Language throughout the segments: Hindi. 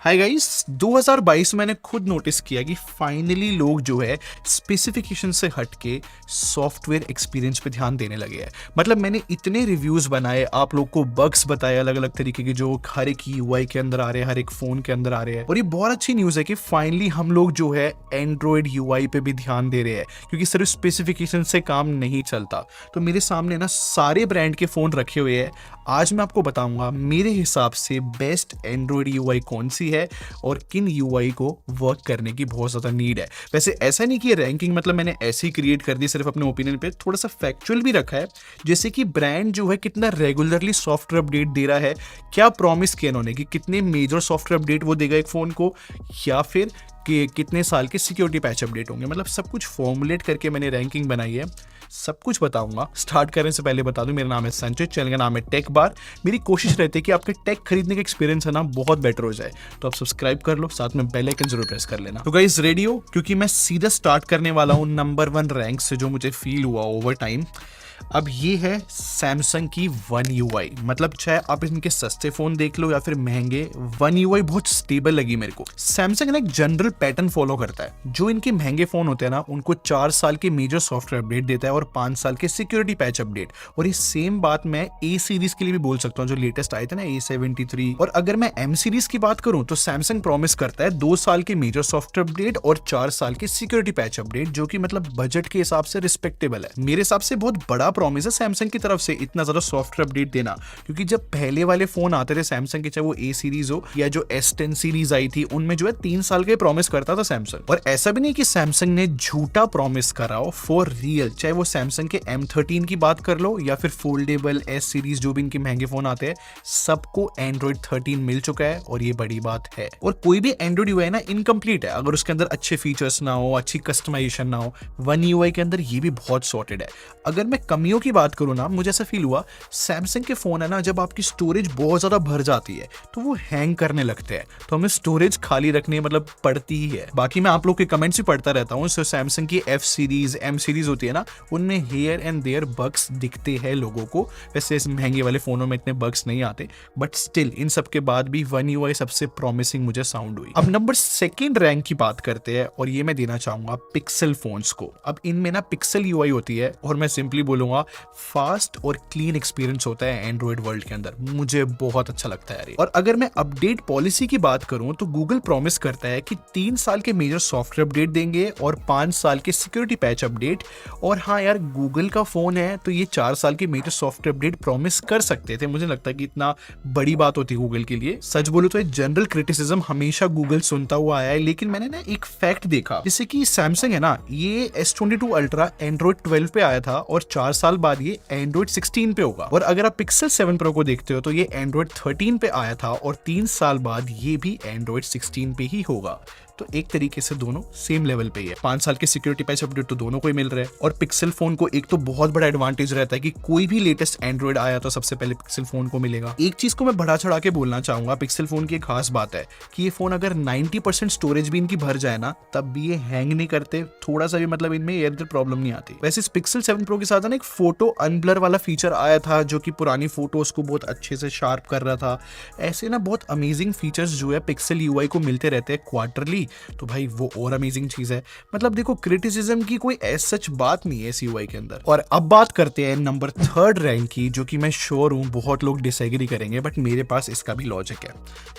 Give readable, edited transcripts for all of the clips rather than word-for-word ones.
हाय गाइस, 2022 मैंने खुद नोटिस किया कि फाइनली लोग जो है स्पेसिफिकेशन से हटके सॉफ्टवेयर एक्सपीरियंस पे ध्यान देने लगे हैं। मतलब मैंने इतने रिव्यूज बनाए, आप लोग को बग्स बताए अलग अलग तरीके के जो हर एक यूआई के अंदर आ रहे हैं, हर एक फोन के अंदर आ रहे हैं। और ये बहुत अच्छी न्यूज़ है कि फाइनली हम लोग जो है एंड्रॉयड यूआई पे भी ध्यान दे रहे हैं, क्योंकि सिर्फ स्पेसिफिकेशन से काम नहीं चलता। तो मेरे सामने ना सारे ब्रांड के फ़ोन रखे हुए हैं। आज मैं आपको बताऊंगा मेरे हिसाब से बेस्ट एंड्रॉयड यूआई कौन सी है और किन यूआई को वर्क करने की बहुत ज़्यादा नीड है। वैसे ऐसा नहीं कि ये रैंकिंग मतलब मैंने ऐसे ही क्रिएट कर दी सिर्फ अपने ओपिनियन पे, थोड़ा सा फैक्चुअल भी रखा है, जैसे कि ब्रांड जो है कितना रेगुलरली सॉफ्टवेयर अपडेट दे रहा है, क्या प्रॉमिस किया इन्होंने कि कितने मेजर सॉफ्टवेयर अपडेट वो देगा एक फ़ोन को, या फिर कि कितने साल के सिक्योरिटी पैच अपडेट होंगे। मतलब सब कुछ फॉर्मुलेट करके मैंने रैंकिंग बनाई है, सब कुछ बताऊंगा। स्टार्ट करने से पहले बता दूं, मेरा नाम है संजय, चैनल का नाम है टेक बार। मेरी कोशिश रहती है कि आपके टेक खरीदने का एक्सपीरियंस है ना बहुत बेटर हो जाए, तो आप सब्सक्राइब कर लो, साथ में बेल आइकन जरूर प्रेस कर लेना। तो गाइस रेडी हो, क्योंकि मैं सीधा स्टार्ट करने वाला हूं नंबर 1 रैंक से जो मुझे फील हुआ ओवर टाइम। अब ये है सैमसंग की वन यूआई। मतलब चाहे आप इनके सस्ते फोन देख लो या फिर महंगे, वन यूआई बहुत स्टेबल लगी मेरे को। सैमसंग ना एक जनरल पैटर्न फॉलो करता है, जो इनके महंगे फोन होते हैं ना उनको 4 साल के मेजर सॉफ्टवेयर अपडेट देता है और 5 साल के सिक्योरिटी पैच अपडेट। और ये सेम बात मैं ए सीरीज के लिए भी बोल सकता हूँ, जो लेटेस्ट आए थे ना A73। और अगर मैं एम सीरीज की बात करूं तो सैमसंग प्रॉमिस करता है 2 साल के मेजर सॉफ्टवेयर अपडेट और 4 साल के सिक्योरिटी पैच अपडेट, जो कि मतलब बजट के हिसाब से रिस्पेक्टेबल है। मेरे हिसाब से बहुत बड़ा प्रॉमिस है सैमसंग की तरफ से इतना ज्यादा सॉफ्टवेयर अपडेट देना, क्योंकि जब पहले वाले फोन आते थे सैमसंग के, चाहे वो ए सीरीज हो या जो S10 सीरीज आई थी, उनमें जो है 3 साल के प्रॉमिस करता था सैमसंग। और ऐसा भी नहीं कि सैमसंग ने झूठा प्रॉमिस करा हो, फॉर रियल। चाहे वो सैमसंग के M13 की बात कर लो या फिर फोल्डेबल S सीरीज, जो भी इनके महंगे फोन आते हैं, सबको एंड्रॉइड 13 मिल चुका है और ये बड़ी बात है। और कोई भी एंड्रॉइड यूआई ना इनकम्प्लीट है अगर उसके अंदर अच्छे फीचर्स ना हो, अच्छी कस्टमाइजेशन ना हो। वन यूआई के अंदर ये भी बहुत सॉर्टेड है। अगर मैं कमियों की बात करूं ना, मुझे ऐसा फील हुआ सैमसंग के फोन है ना, जब आपकी स्टोरेज बहुत ज्यादा भर जाती है तो वो हैंग करने लगते हैं, तो हमें स्टोरेज खाली रखनी मतलब पड़ती ही है। बाकी मैं आप लोग के कमेंट्स भी पढ़ता रहता हूँ। सैमसंग की F सीरीज, M सीरीज होती है ना, उनमें हेयर एंड देयर बग्स दिखते हैं लोगों को। वैसे इस महंगे वाले फोनों में इतने बग्स नहीं आते, बट स्टिल इन सब के बाद भी वन यूआई सबसे प्रॉमिसिंग मुझे साउंड हुई। अब नंबर 2 रैंक की बात करते हैं, और ये मैं देना चाहूंगा पिक्सल फोन्स को। अब इनमें ना पिक्सल यूआई होती है, और मैं सिंपली बोलूंगा फास्ट और क्लीन एक्सपीरियंस होता है एंड्रॉइड वर्ल्ड के अंदर। मुझे बहुत अच्छा लगता है। और अगर मैं अपडेट पॉलिसी की बात करूं तो गूगल प्रॉमिस करता है कि 3 साल के मेजर सॉफ्टवेयर अपडेट देंगे और 5 साल के सिक्योरिटी पैच अपडेट। और हाँ यार, गूगल का फोन है तो ये 4 साल के मेजर सॉफ्टवेयर अपडेट प्रॉमिस कर सकते थे। मुझे लगता है कि इतना बड़ी बात होती है गूगल के लिए। सच बोलूं तो जनरल क्रिटिसिज्म हमेशा गूगल सुनता हुआ आया है, लेकिन मैंने ना एक फैक्ट देखा, जैसे कि सैमसंग है ना, ये S22 अल्ट्रा एंड्रॉइड 12 पे आया था और 4 साल बाद ये एंड्रॉइड 16 पे होगा। और अगर आप पिक्सल 7 प्रो को देखते हो तो ये एंड्रॉइड 13 पे आया था और 3 साल बाद ये भी एंड्रॉइड 16 पे ही होगा। तो एक तरीके से दोनों सेम लेवल पे ही है। 5 साल के सिक्योरिटी पैच अपडेट तो दोनों को ही मिल रहा है। और पिक्सल फोन को एक तो बहुत बड़ा एडवांटेज रहता है कि कोई भी लेटेस्ट एंड्रॉइड आया तो सबसे पहले पिक्सल फोन को मिलेगा। एक चीज को मैं बढ़ा चढ़ा के बोलना चाहूंगा, पिक्सल फोन की एक खास बात है कि ये फोन अगर 90% स्टोरेज भी इनकी भर जाए ना, तब भी ये हैंग नहीं करते, थोड़ा सा भी मतलब इनमें एयर प्रॉब्लम नहीं आती। वैसे इस पिक्सल 7 प्रो के साथ ना एक फोटो अनब्लर वाला फीचर आया था, जो कि पुरानी फोटोज को बहुत अच्छे से शार्प कर रहा था। ऐसे ना बहुत अमेजिंग फीचर्स जो है पिक्सल यूआई को मिलते रहते हैं क्वार्टरली, तो भाई वो और अमेजिंग चीज है। मतलब देखो, क्रिटिसिज्म की कोई ऐसा सच बात नहीं है इस यूआई के अंदर। और अब बात करते हैं नंबर 3 रैंक की, जो कि मैं श्योर हूं बहुत लोग डिसएग्री करेंगे, बट मेरे पास इसका भी लॉजिक है।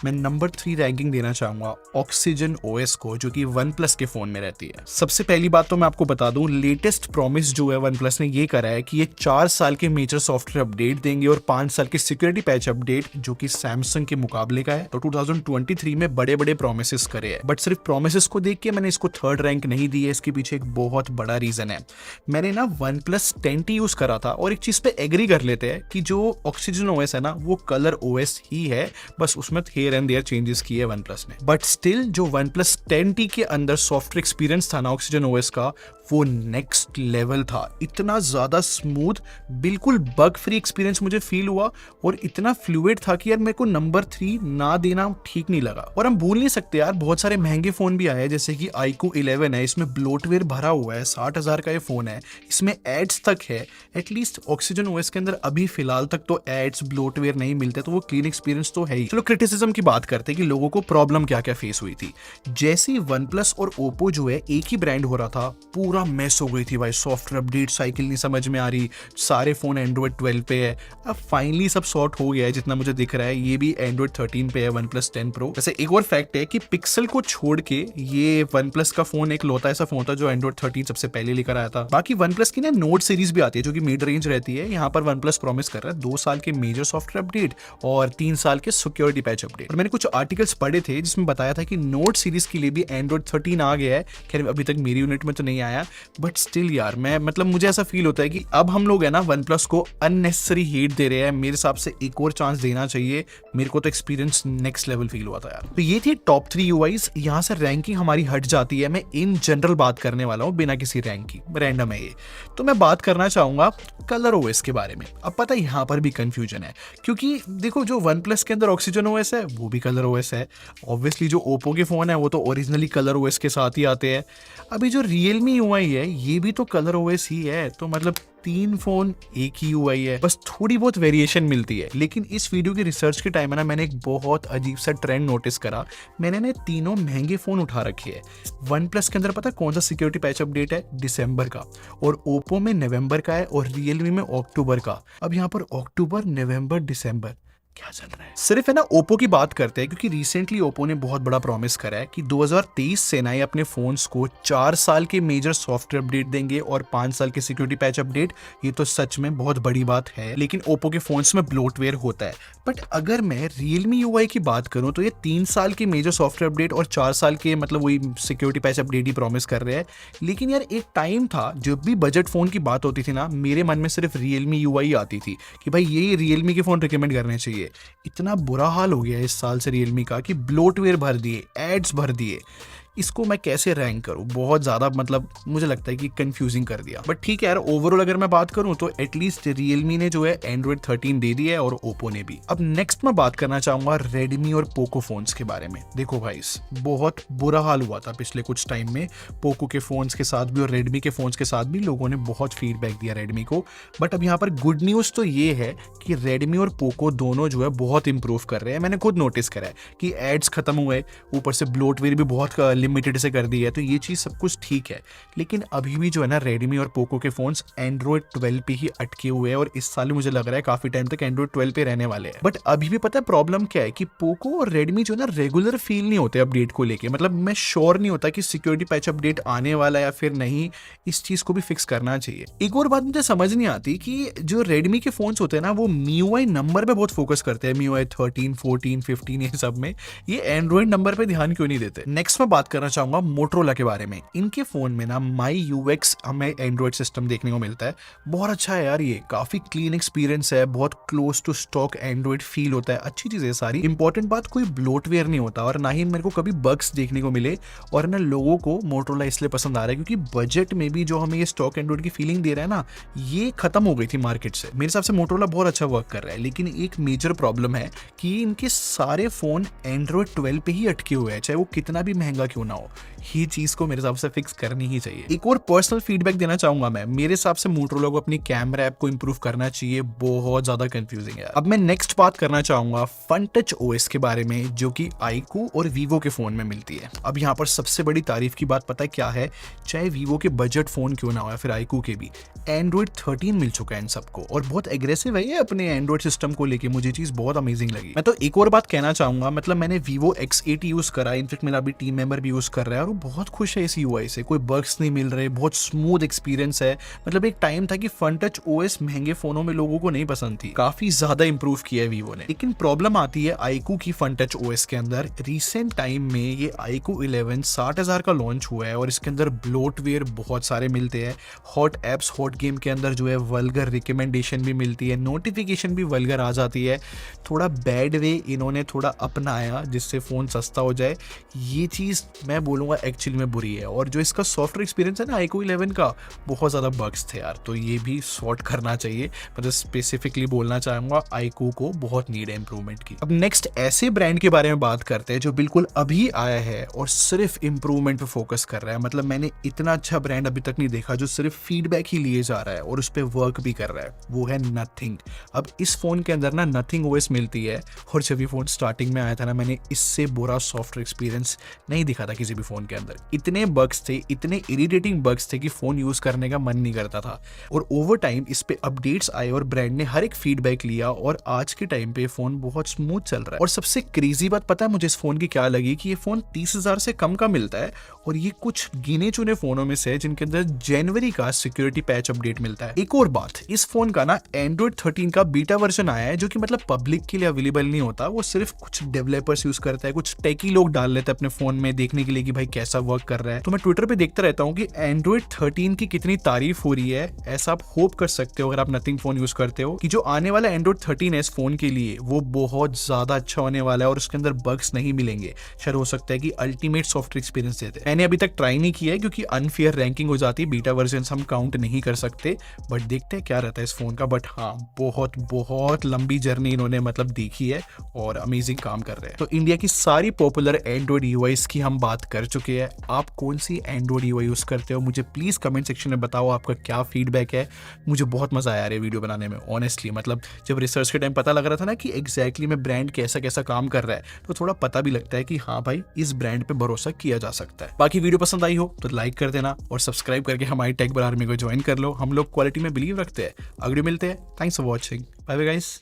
मैं नंबर 3 रैंकिंग देना चाहूंगा ऑक्सीजन ओएस को, जो कि वन प्लस के फोन में रहती है। सबसे पहली बात तो मैं आपको बता दूं, लेटेस्ट प्रॉमिस जो है वन प्लस ने ये करा है कि ये 4 साल के मेजर सॉफ्टवेयर अपडेट देंगे और 5 साल के सिक्योरिटी पैच अपडेट, जो कि सैमसंग के मुकाबले का है। तो 2023 में बड़े बड़े प्रोमिस करे हैं, बट सिर्फ प्रोमिस को देख के मैंने इसको 3rd रैंक नहीं दी है। इसके पीछे एक बहुत बड़ा रीजन है। मैंने ना OnePlus 10T यूज करा था, और एक चीज पे एग्री कर लेते हैं कि जो ऑक्सीजन ओएस है ना, वो कलर ओएस ही है, बस उसमें हेयर एंड देयर चेंजेस किए OnePlus ने। बट स्टिल जो OnePlus 10T के अंदर सॉफ्टवेयर एक्सपीरियंस था ना ऑक्सीजन ओएस का, वो नेक्स्ट लेवल था। इतना ज्यादा स्मूथ, बिल्कुल बग फ्री एक्सपीरियंस मुझे फील हुआ और इतना फ्लूइड था कि यार मेरे को नंबर 3 ना देना ठीक नहीं लगा। और हम भूल नहीं सकते यार, बहुत सारे महंगे फोन भी आए हैं जैसे कि iQOO 11 है, इसमें ब्लोटवेयर भरा हुआ है, 60,000 का ये फोन है, इसमें एड्स तक है। एटलीस्ट ऑक्सीजन ओएस के अंदर अभी फिलहाल तक तो एड्स ब्लोटवेयर नहीं मिलते, तो वो क्लीन एक्सपीरियंस तो है ही। चलो क्रिटिसिज्म की बात करते हैं कि लोगों को प्रॉब्लम क्या क्या फेस हुई थी। जैसे ही OnePlus और Oppo जो है एक ही ब्रांड हो रहा था, पूरा मेस हो गई थी भाई, सॉफ्टवेयर अपडेट साइकिल नहीं समझ में आ रही, सारे फोन एंड्रॉइड 12 पे है। अब फाइनली सब सॉर्ट हो गया है, जितना मुझे दिख रहा है ये भी एंड्रॉइड 13 पे है, OnePlus 10 Pro। वैसे एक और फैक्ट है कि पिक्सल को छोड़ के ये OnePlus का फोन एक लौता ऐसा फोन था जो एंड्रॉइड 13 सबसे पहले लेकर आया था। बाकी OnePlus की ना नोट सीरीज भी आती है जो कि मिड रेंज रहती है। यहाँ पर OnePlus प्रॉमिस कर रहा है 2 साल के मेजर सॉफ्टवेयर अपडेट और 3 साल के सिक्योरिटी पैच अपडेट। और मैंने कुछ आर्टिकल्स पढ़े थे जिसमें बताया था कि नोट सीरीज के लिए भी एंड्रॉइड 13 आ गया है। खैर अभी तक मेरी यूनिट में तो नहीं आया, बट स्टिल यार मैं मतलब मुझे ऐसा फील होता है कि अब हम लोग है ना OnePlus को अननेसेसरी हेट दे रहे हैं। मेरे हिसाब से एक और चांस देना चाहिए। मेरे को तो एक्सपीरियंस नेक्स्ट लेवल फील हुआ था यार। तो ये थी टॉप 3 UIs। यहाँ से रैंकिंग हमारी हट जाती है, मैं इन जनरल बात करने वाला हूँ बिना किसी रैंक की, रैंडम है ये। तो मैं बात करना चाहूंगा कलर ओएस के बारे में। अब पता है यहाँ पर भी कंफ्यूजन है, क्योंकि देखो जो OnePlus के अंदर ऑक्सीजन ओएस है वो भी कलर ओएस है, ऑब्वियसली जो Oppo के फोन है वो तो ओरिजिनली कलर ओएस के साथ ही आते हैं। अभी जो Realme UI है ये भी तो कलर ओएस ही है, तो मतलब 3 फोन एक ही UI है, बस थोड़ी बहुत वेरिएशन मिलती है। लेकिन इस वीडियो की रिसर्च के टाइम में ना मैंने एक बहुत अजीब सा ट्रेंड नोटिस करा। मैंने ना तीनों महंगे फोन उठा रखे हैं। OnePlus के अंदर पता कौन सा सिक्योरिटी पैच अपडेट है? दिसंबर का, और Oppo में नवंबर का है, और Realme में अक्टूबर का। अब यहाँ पर अक्टूबर, नवंबर, दिसंबर क्या चल रहा है? सिर्फ है ना Oppo की बात करते हैं, क्योंकि रिसेंटली Oppo ने बहुत बड़ा प्रॉमिस करा है कि 2023 से ना ये अपने फोन्स को 4 साल के मेजर सॉफ्टवेयर अपडेट देंगे और 5 साल के सिक्योरिटी पैच अपडेट। ये तो सच में बहुत बड़ी बात है, लेकिन Oppo के फोन्स में ब्लोटवेयर होता है। बट अगर मैं Realme UI की बात करूं तो ये 3 साल के मेजर सॉफ्टवेयर अपडेट और 4 साल के मतलब वही सिक्योरिटी पैच अपडेट ही प्रॉमिस कर रहे हैं। लेकिन यार एक टाइम था जब भी बजट फोन की बात होती थी ना, मेरे मन में सिर्फ Realme UI आती थी कि भाई ये Realme के फोन रिकमेंड करने चाहिए। इतना बुरा हाल हो गया इस साल से Realme का कि ब्लोटवेयर भर दिए, एड्स भर दिए। इसको मैं कैसे रैंक करूं? बहुत ज्यादा मतलब मुझे लगता है कि कंफ्यूजिंग कर दिया। बट ठीक है यार, ओवरऑल अगर मैं बात करूं तो एटलीस्ट Realme ने जो है एंड्रॉइड 13 दे दिया है और Oppo ने भी। अब नेक्स्ट मैं बात करना चाहूंगा Redmi और Poco फोन्स के बारे में। देखो भाई बहुत बुरा हाल हुआ था पिछले कुछ टाइम में Poco के फोन्स के साथ भी और Redmi के फोन्स के साथ भी। लोगों ने बहुत फीडबैक दिया Redmi को। बट अब यहाँ पर गुड न्यूज तो ये है कि Redmi और Poco दोनों जो है बहुत इंप्रूव कर रहे हैं। मैंने खुद नोटिस करा है कि एड्स खत्म हुए, ऊपर से ब्लोटवेयर भी बहुत लिमिटेड से कर दी है, तो ये चीज सब कुछ ठीक है। लेकिन अभी भी जो है ना Redmi और Poco के फोन्स एंड्रॉइड 12 पे ही अटके हुए हैं, और इस साल मुझे लग रहा है काफी टाइम तक एंड्रॉइड 12 पे रहने वाले हैं। बट अभी भी पता है प्रॉब्लम क्या है कि Poco और Redmi जो है ना रेगुलर फील नहीं होते अपडेट को लेके। मतलब मैं श्योर नहीं होता कि सिक्योरिटी पैच अपडेट आने वाला है या फिर नहीं। इस चीज को भी फिक्स करना चाहिए। एक और बात मुझे समझ नहीं आती कि जो Redmi के फोन्स होते हैं ना वो MIUI नंबर पे बहुत फोकस करते हैं, MIUI 13, 14, 15 ये सब में। ये एंड्रॉइड नंबर पे ध्यान क्यों नहीं देते? नेक्स्ट मैं बात करना चाहूंगा मोटरोला के बारे में। इनके फोन में ना माई UX हमें एंड्रॉइड सिस्टम देखने को मिलता है। बहुत अच्छा है यार, ये काफी क्लीन एक्सपीरियंस है, बहुत close to stock Android feel होता है। अच्छी चीज है सारी। इंपॉर्टेंट बात, कोई ब्लोटवेयर नहीं होता और ना ही मेरे को कभी बग्स देखने को मिले। और ना लोगों को मोटरोला इसलिए पसंद आ रहा है क्योंकि बजट में भी जो हमें ये स्टॉक एंड्रॉइड की फीलिंग दे रहा है ना, ये खत्म हो गई थी मार्केट से। मेरे हिसाब से मोटरोला बहुत अच्छा वर्क कर रहा है। लेकिन एक मेजर प्रॉब्लम है कि इनके सारे फोन एंड्रॉइड 12 पे ही अटके हुए हैं, चाहे वो कितना भी महंगा क्यों ना हो। ये चीज को मेरे हिसाब से फिक्स करनी ही चाहिए। एक और पर्सनल फीडबैक देना चाहूंगा मैं। मेरे हिसाब से मोटरोला को अपनी कैमरा ऐप को इंप्रूव करना चाहिए, बहुत ज्यादा कंफ्यूजिंग है। अब मैं नेक्स्ट बात करना चाहूंगा फन टच OS के बारे में, जो कि iQOO और Vivo के फोन में मिलती है। अब यहाँ पर सबसे बड़ी तारीफ की बात पता है क्या है? चाहे Vivo के बजट फोन क्यों ना हो या फिर iQOO के भी, एंड्रॉइड 13 मिल चुका है इन सबको और बहुत एग्रेसिव है ये अपने एंड्रॉइड सिस्टम को लेके। मुझे चीज बहुत अमेजिंग लगी। मैं तो एक और बात कहना चाहूंगा, मतलब मैंने Vivo X80 यूज करा, इनफेक्ट मेरा अभी टीम मेंबर भी यूज कर रहा है और वो बहुत खुश है इस UI से। कोई बग्स नहीं मिल रहे, बहुत स्मूथ एक्सपीरियंस है। मतलब एक टाइम था कि फन टच OS महंगे फोनों में लोगों को नहीं पसंद थी, काफी ज्यादा इंप्रूव किया है Vivo ने। लेकिन प्रॉब्लम आती है iQOO की फन टच OS के अंदर। रिसेंट टाइम में ये iQOO 11 60,000 का लॉन्च हुआ है और इसके अंदर ब्लोटवेयर बहुत सारे मिलते हैं। हॉट एप्स, हॉट गेम के अंदर जो है वल्गर रिकमेंडेशन भी मिलती है, नोटिफिकेशन भी वल्गर आ जाती है। थोड़ा बैड वे इन्होंने थोड़ा अपनाया जिससे फोन सस्ता हो जाए। ये चीज मैं बोलूँगा एक्चुअली में बुरी है। और जो इसका सॉफ्टवेयर एक्सपीरियंस है ना iQOO 11 का, बहुत ज़्यादा बग्स थे यार, तो ये भी सॉर्ट करना चाहिए। मतलब स्पेसिफिकली बोलना चाहूँगा iQOO को बहुत नीड है इंप्रूवमेंट की। अब नेक्स्ट ऐसे ब्रांड के बारे में बात करते हैं जो बिल्कुल अभी आया है और सिर्फ इंप्रूवमेंट पे फोकस कर रहा है। मतलब मैंने इतना अच्छा ब्रांड अभी तक नहीं देखा जो सिर्फ फीडबैक ही लिए जा रहा है और उस पर वर्क भी कर रहा है, वो है नथिंग। अब इस फोन के अंदर ना नथिंग ओएस मिलती है, और जब ये फोन स्टार्टिंग में आया था ना, मैंने इससे बुरा सॉफ्टवेयर एक्सपीरियंस नहीं दिखा था किसी भी फोन के अंदर। इतने बग्स थे, इतने इरिटेटिंग बग्स थे कि फोन यूज करने का मन नहीं करता था। और ओवर टाइम इस पे अपडेट्स आए और ब्रांड ने हर एक फीडबैक लिया, और आज के टाइम पे फोन बहुत स्मूथ चल रहा है। और सबसे क्रेजी बात पता है मुझे इस फोन की क्या लगी, कि ये फोन 30,000 से कम का मिलता है, और ये कुछ गिने चुने फोनों में से है जिनके अंदर जनवरी का सिक्योरिटी पैच अपडेट मिलता है। एक और बात, इस फोन का ना एंड्रॉइड 13 का बीटा वर्जन आया है, जो कि मतलब पब्लिक के लिए अवेलेबल नहीं होता, वो सिर्फ कुछ डेवलपर्स यूज करता है, कुछ टेकी लोग डाल लेते हैं अपने फोन में देखने के लिए कि भाई कैसा वर्क कर रहा है। तो मैं ट्विटर पे देखता रहता हूँ कि एंड्रॉइड 13 की कितनी तारीफ हो रही है। ऐसा आप होप कर सकते हो अगर आप नथिंग फोन यूज करते हो, कि जो आने वाला एंड्रॉइड 13 है इस फोन के लिए, वो बहुत ज्यादा अच्छा होने वाला है और उसके अंदर बग्स नहीं मिलेंगे। शायद हो सकता है कि अल्टीमेट सॉफ्टवेयर एक्सपीरियंस देते हैं। मैंने अभी तक ट्राई नहीं किया है क्योंकि अनफेयर रैंकिंग हो जाती है, बीटा वर्जन हम काउंट नहीं कर सकते, बट देखते हैं क्या रहता है इस फोन का। बट हाँ, बहुत बहुत लंबी जर्नी इन्होंने मतलब देखी है और अमेजिंग काम कर रहे हैं। तो इंडिया की सारी पॉपुलर एंड्रॉइड यूआईस की हम बात कर चुके हैं। आप कौन सी एंड्रॉइड यूआई यूज करते हो, मुझे प्लीज कमेंट सेक्शन में बताओ आपका क्या फीडबैक है। मुझे बहुत मजा आया वीडियो बनाने में ऑनेस्टली। मतलब जब रिसर्च के टाइम पता लग रहा था ना कि एग्जैक्टली में ब्रांड कैसा कैसा काम कर रहा है, तो थोड़ा पता भी लगता है कि हाँ भाई, इस ब्रांड पे भरोसा किया जा सकता है। बाकी वीडियो पसंद आई हो तो लाइक कर देना और सब्सक्राइब करके हमारी टेक आर्मी को ज्वाइन कर लो। हम लोग क्वालिटी में बिलीव रखते हैं। अगले मिलते हैं। Thanks for watching. Bye bye guys.